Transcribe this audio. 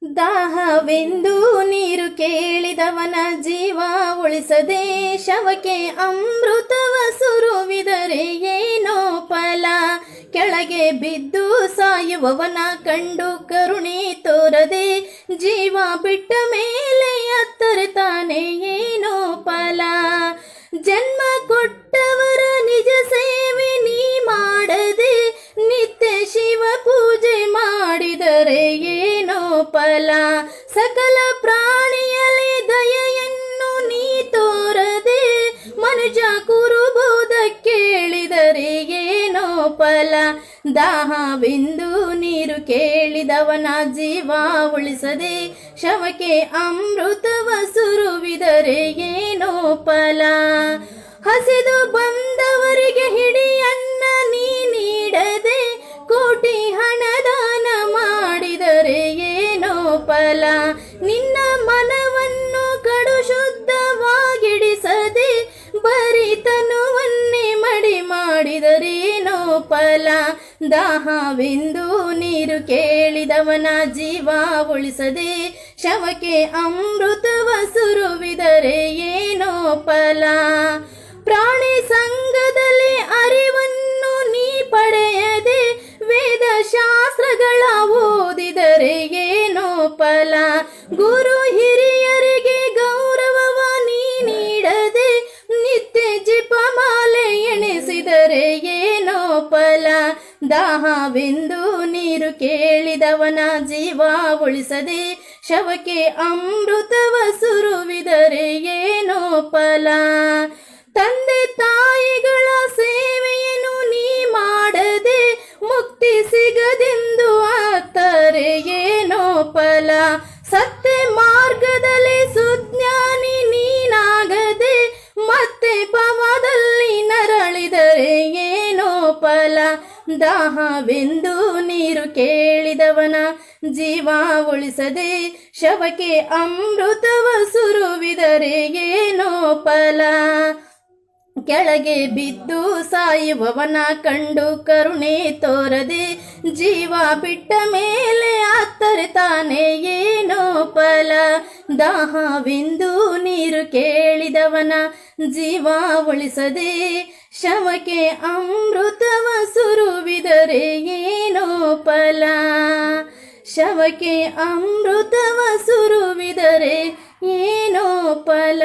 ದಾಹವೆಂದು ನೀರು ಕೇಳಿದವನ ಜೀವ ಉಳಿಸದೆ ಶವಕ್ಕೆ ಅಮೃತವ ಸುರುವಿದರೆ ಏನೋ ಫಲ. ಕೆಳಗೆ ಬಿದ್ದು ಸಾಯುವವನ ಕಂಡು ಕರುಣೆ ತೋರದೆ ಜೀವ ಬಿಟ್ಟ ಮೇಲೆ ಅತ್ತರ್ತಾನೆ ಏನೋ ಫಲ. ಜನ್ಮ ಕೊಟ್ಟವರ ನಿಜ ಸೇವೆ ನೀ ಮಾಡದೆ ನಿತ್ಯ ಶಿವ ಪೂಜೆ ಮಾಡಿದರೆ ಏನೋ ಫಲ. ಸಕಲ ಪ್ರಾಣಿಯಲ್ಲಿ ದಯೆಯನ್ನು ನೀ ತೋರದೆ ಮನುಜ ಕುರುಬೋಧ ಕೇಳಿದರೆ ಏನೋ ಫಲ. ದಾಹವೆಂದು ನೀರು ಕೇಳಿದವನ ಜೀವ ಉಳಿಸದೆ ಶವಕ್ಕೆ ಅಮೃತವ ಸುರುವಿದರೆ ಏನೋ ಫಲ. ಹಸಿದು ಬಂದವರಿಗೆ ಹಿಡಿಯನ್ನ ನೀ ನೀಡದೆ ಕೋಟಿ ಹಣದಾನ ಮಾಡಿದರೆ ಏನೋ ಫಲ. ನಿನ್ನ ಮನವನ್ನು ಕಡು ಶುದ್ಧವಾಗಿಡಿಸದೆ ಬರಿತನವನ್ನೇ ಮಡಿ ಮಾಡಿದರೇನೋ ಫಲ. ದಾಹವೆಂದು ನೀರು ಕೇಳಿದವನ ಜೀವ ಉಳಿಸದೆ ಶವಕ್ಕೆ ಅಮೃತವ ಸುರುವಿದರೆ ಏನೋ ಫಲ. ಪ್ರಾಣಿ ಸಂಘದಲ್ಲಿ ಅರಿವನ್ನು ನೀ ಪಡೆಯದೆ ವೇದ ಶಾಸ್ತ್ರಗಳ ಓದಿದರೆ ಏನೋ ಫಲ. ಗುರು ಹಿರಿಯರಿಗೆ ಗೌರವವ ನೀ ನೀಡದೆ ನಿತ್ಯ ಜಪಮಾಲೆ ಎಣಿಸಿದರೆ ಏನೋ ಫಲ. ದಾಹವೆಂದು ನೀರು ಕೇಳಿದವನ ಜೀವ ಉಳಿಸದೆ ಶವಕ್ಕೆ ಅಮೃತವ ಸುರುವಿದರೆ ಏನೋ ಫಲ. ತಂದೆ ತಾಯಿಗಳ ಸೇವೆಯನ್ನು ನೀ ಮಾಡದೆ ಮುಕ್ತಿ ಸಿಗದೆಂದು ಆತರೆ ಏನೋ ಫಲ. ಸತ್ಯ ಮಾರ್ಗದಲ್ಲಿ ಸುಜ್ಞಾನಿ ನೀನಾಗದೆ ಮತ್ತೆ ಪವದಲ್ಲಿ ನರಳಿದರೆ ಏನೋ ಫಲ. ದಾಹವೆಂದು ನೀರು ಕೇಳಿದವನ ಜೀವ ಉಳಿಸದೆ ಶವಕ್ಕೆ ಅಮೃತವ ಸುರುವಿದರೆ ಏನೋ ಫಲ. ಕೆಳಗೆ ಬಿದ್ದು ಸಾಯುವವನ ಕಂಡು ಕರುಣೆ ತೋರದೆ ಜೀವ ಬಿಟ್ಟ ಮೇಲೆ ಅತ್ತರ್ತಾನೆ ಏನೋ ಫಲ. ದಾಹವೆಂದು ನೀರು ಕೇಳಿದವನ ಜೀವ ಉಳಿಸದೆ ಶವಕ್ಕೆ ಅಮೃತವ ಸುರುವಿದರೆ ಏನೋ ಫಲ. ಶವಕ್ಕೆ ಅಮೃತವ ಸುರುವಿದರೆ ಏನೋ ಫಲ.